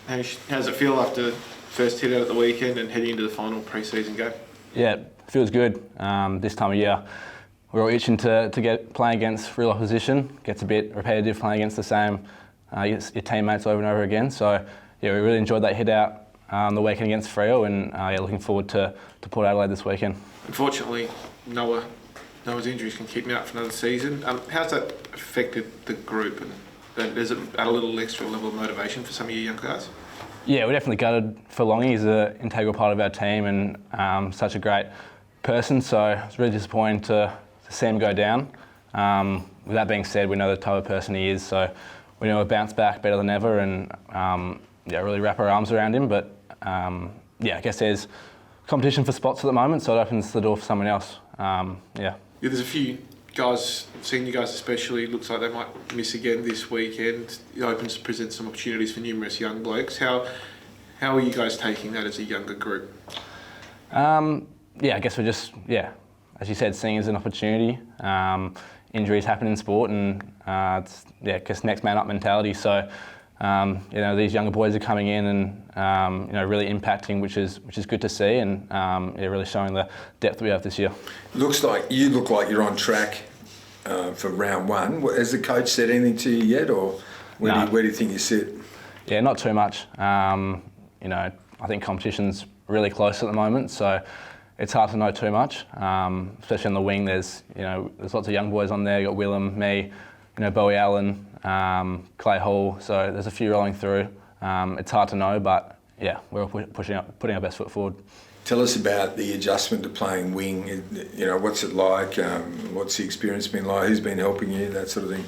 Hamish, how does it feel after first hit out at the weekend and heading into the final pre-season game? Yeah, it feels good. This time of year, we're all itching to get playing against real opposition. Gets a bit repetitive playing against the same your teammates over and over again. So yeah, we really enjoyed that hit out the weekend against Freo, and looking forward to Port Adelaide this weekend. Unfortunately, Noah's injuries can keep me out for another season. How's that affected the group, and does it add a little extra level of motivation for some of your young guys? Yeah, we're definitely gutted for Longy. He's an integral part of our team and such a great person. So it's really disappointing to see him go down. With that being said, we know the type of person he is, so we know he'll bounce back better than ever, and really wrap our arms around him. But I guess there's competition for spots at the moment, so it opens the door for someone else. There's a few guys, senior guys especially, looks like they might miss again this weekend. It presents some opportunities for numerous young blokes. How are you guys taking that as a younger group? I guess we're just, as you said, seeing it as an opportunity. Injuries happen in sport, and it's next man up mentality. So these younger boys are coming in and really impacting, which is good to see, and really showing the depth we have this year. You look like you're on track for round one. Has the coach said anything to you yet, or where do you think you sit? Yeah, not too much. I think competition's really close at the moment, so it's hard to know too much. Especially on the wing, there's lots of young boys on there. You got Willem, me, Bowie Allen, Clay Hall. So there's a few rolling through. It's hard to know, but we're all putting our best foot forward. Tell us about the adjustment to playing wing. What's it like? What's the experience been like? Who's been helping you? That sort of thing.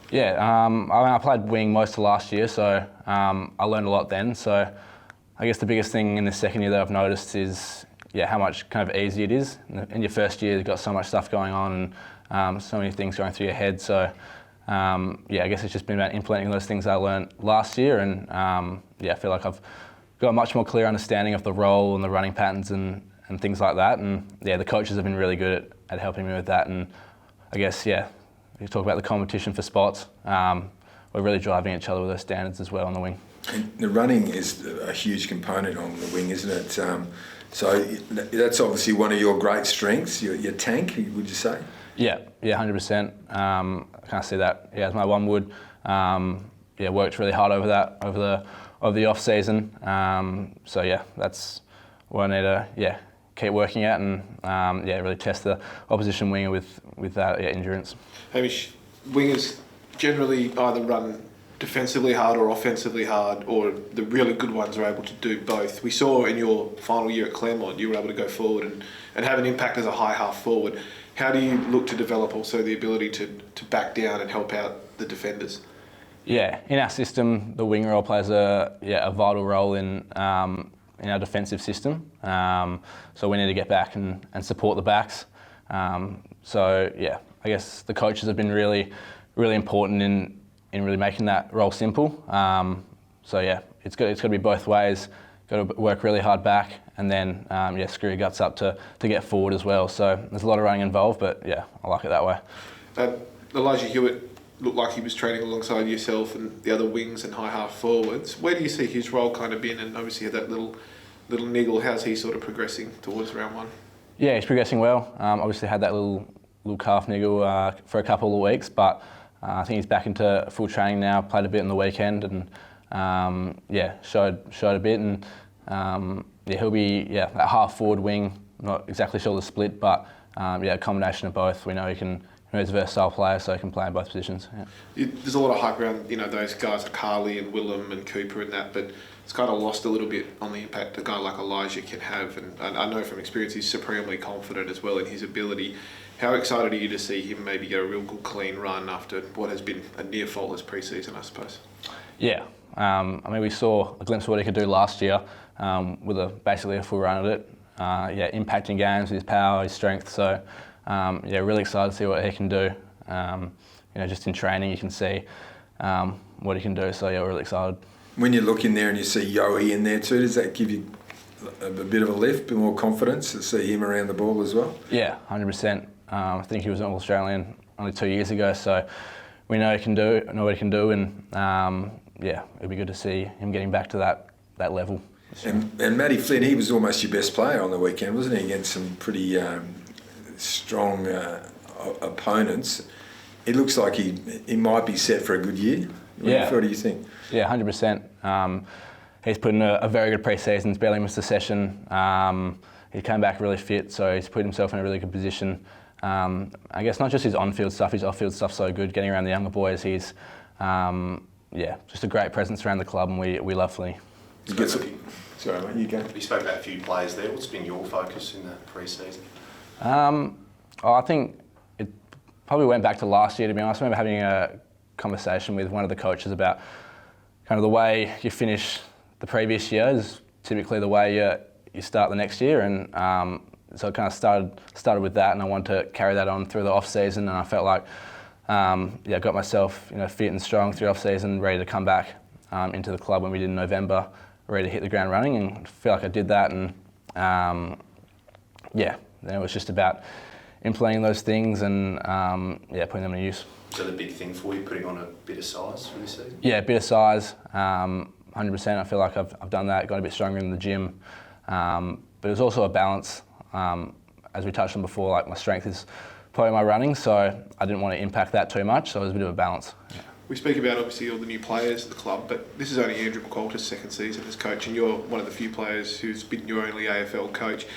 Yeah, I played wing most of last year, so I learned a lot then. So I guess the biggest thing in the second year that I've noticed is how much kind of easy it is. In your first year, you've got so much stuff going on and so many things going through your head. So I guess it's just been about implementing those things I learned last year, and I feel like I've got a much more clear understanding of the role and the running patterns and things like that. And the coaches have been really good at helping me with that. And I guess you talk about the competition for spots. We're really driving each other with those standards as well on the wing. And the running is a huge component on the wing, isn't it? So that's obviously one of your great strengths, your tank, would you say? Yeah, 100%. I can't see that. As my one would. Worked really hard over that over the off season. That's what I need to keep working at, and really test the opposition winger with that endurance. Hamish, wingers generally either run defensively hard or offensively hard, or the really good ones are able to do both. We saw in your final year at Claremont you were able to go forward and have an impact as a high half forward. How do you look to develop also the ability to back down and help out the defenders? Yeah, in our system, the wing role plays a vital role in our defensive system. So we need to get back and support the backs. I guess the coaches have been really, really important in really making that role simple. It's got to be both ways. Got to work really hard back, and then screw your guts up to get forward as well. So there's a lot of running involved, but I like it that way. Elijah Hewitt looked like he was training alongside yourself and the other wings and high half forwards. Where do you see his role kind of been? And obviously had that little niggle. How's he sort of progressing towards round one? Yeah, he's progressing well. Obviously had that little calf niggle for a couple of weeks, but I think he's back into full training now. Played a bit on the weekend and showed a bit, and he'll be that half forward wing. Not exactly sure the split, but a combination of both. We know he's a versatile player, so he can play in both positions. Yeah. There's a lot of hype around those guys like Carly and Willem and Cooper and that, but it's kind of lost a little bit on the impact a guy like Elijah can have. And I know from experience he's supremely confident as well in his ability. How excited are you to see him maybe get a real good clean run after what has been a near faultless pre-season, I suppose? Yeah. We saw a glimpse of what he could do last year with basically a full run at it. Impacting games with his power, his strength. So, really excited to see what he can do. Just in training you can see what he can do. So, we're really excited. When you look in there and you see Yowie in there too, does that give you a bit of a lift, a bit more confidence to see him around the ball as well? Yeah, 100%. I think he was an All-Australian only 2 years ago, so we know what he can do, and yeah, it'd be good to see him getting back to that level. And Matty Flynn, he was almost your best player on the weekend, wasn't he, against some pretty strong opponents. It looks like he might be set for a good year. What do you think? Yeah, 100%. He's put in a very good pre-season. He's barely missed a session. He came back really fit, so he's put himself in a really good position. I guess not just his on-field stuff, his off-field stuff's so good. Getting around the younger boys, he's just a great presence around the club, and we love Flynn. Sorry, mate, you go. You spoke about a few players there. What's been your focus in the pre-season? I think it probably went back to last year, to be honest. I remember having a conversation with one of the coaches about kind of the way you finish the previous year is typically the way you start the next year, and so I kind of started with that, and I wanted to carry that on through the off season, and I felt like I got myself fit and strong through off season, ready to come back into the club when we did in November, ready to hit the ground running, and I feel like I did that, and then it was just about implementing those things and putting them to use. So the big thing for you, putting on a bit of size for this season? Yeah, a bit of size, 100%. I feel like I've done that, got a bit stronger in the gym, but it was also a balance. As we touched on before, like my strength is probably my running, so I didn't want to impact that too much, so it was a bit of a balance. Yeah. We speak about obviously all the new players at the club, but this is only Andrew McQualter's second season as coach, and you're one of the few players who's been your only AFL coach.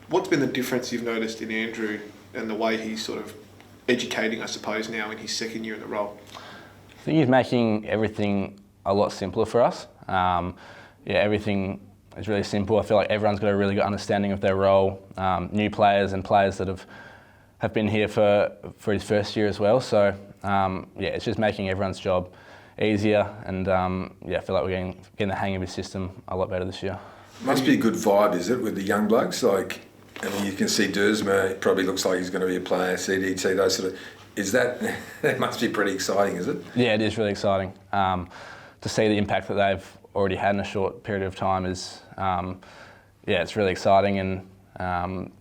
What's been the difference you've noticed in Andrew and the way he's sort of educating, I suppose, now in his second year in the role? I think he's making everything a lot simpler for us. Everything is really simple. I feel like everyone's got a really good understanding of their role. New players and players that have been here for his first year as well. So it's just making everyone's job easier, and I feel like we're getting the hang of his system a lot better this year. Must be a good vibe, is it, with the young blokes? Like, I mean, you can see Dersma, it probably looks like he's going to be a player, CDT, those sort of... Is that must be pretty exciting, is it? Yeah, it is really exciting. To see the impact that they've already had in a short period of time is, it's really exciting, and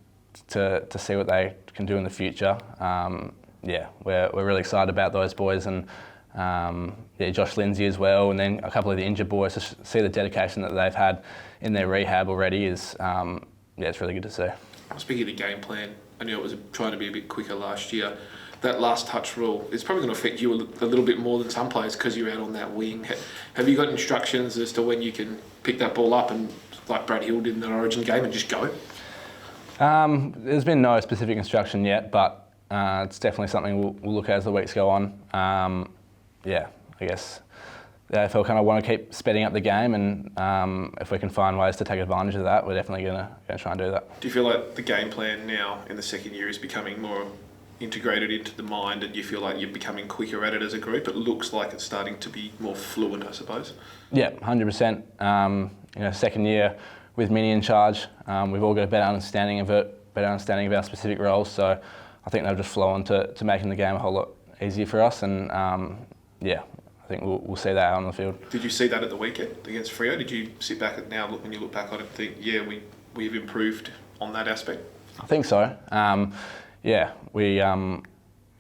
to see what they can do in the future. We're really excited about those boys, and Josh Lindsay as well, and then a couple of the injured boys. To see the dedication that they've had in their rehab already is, it's really good to see. Speaking of the game plan, I knew it was trying to be a bit quicker last year. That last touch rule is probably going to affect you a little bit more than some players because you're out on that wing. Have you got instructions as to when you can pick that ball up and, like Brad Hill did in the Origin game, and just go? There's been no specific instruction yet, but it's definitely something we'll look at as the weeks go on. I guess the AFL kind of want to keep speeding up the game, and if we can find ways to take advantage of that, we're definitely going to try and do that. Do you feel like the game plan now in the second year is becoming more integrated into the mind, and you feel like you're becoming quicker at it as a group? It looks like it's starting to be more fluent, I suppose. Yeah, 100%. Second year with Minnie in charge, we've all got a better understanding of it, better understanding of our specific roles, so I think they'll just flow on to making the game a whole lot easier for us, and I think we'll see that out on the field. Did you see that at the weekend against Freo? Did you sit back when you look back on it and think, we've improved on that aspect? I think so. It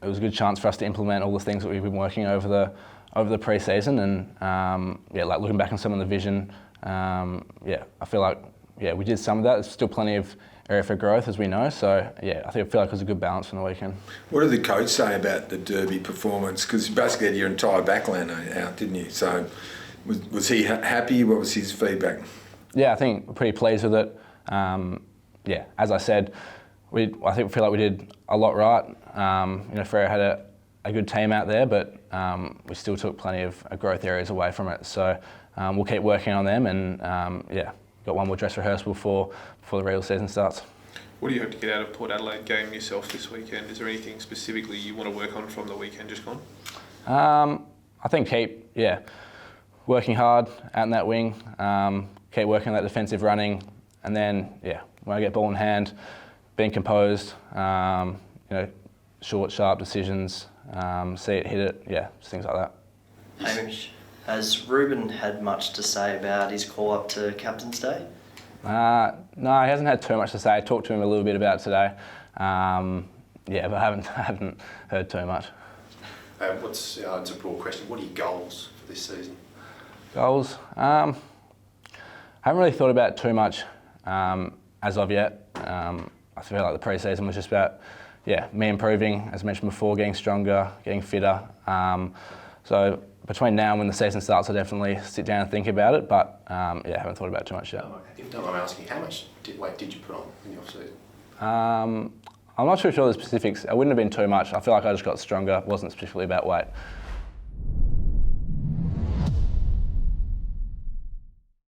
was a good chance for us to implement all the things that we've been working over the pre-season, and looking back on some of the vision, I feel like we did some of that. There's still plenty of area for growth, as we know. So I feel like it was a good balance from the weekend. What did the coach say about the Derby performance? Because you basically had your entire backline out, didn't you? So was he happy? What was his feedback? Yeah, I think we're pretty pleased with it. As I said, I feel like we did a lot right. Freo had a good team out there, but we still took plenty of growth areas away from it. So we'll keep working on them, and got one more dress rehearsal before the real season starts. What do you hope to get out of Port Adelaide game yourself this weekend? Is there anything specifically you want to work on from the weekend just gone? I think keep working hard out in that wing, keep working on that defensive running, and then when I get ball in hand, being composed, short, sharp decisions, see it, hit it, just things like that. Hamish, has Ruben had much to say about his call up to Captain's Day? No, he hasn't had too much to say. I talked to him a little bit about it today, but I haven't heard too much. It's a broad question. What are your goals for this season? Goals. Haven't really thought about it too much as of yet. I feel like the pre-season was just about, me improving, as I mentioned before, getting stronger, getting fitter. So between now and when the season starts, I'll definitely sit down and think about it, but haven't thought about it too much yet. If you don't mind me asking, how much weight did you put on in the off-season? I'm not too sure the specifics. It wouldn't have been too much. I feel like I just got stronger. It wasn't specifically about weight.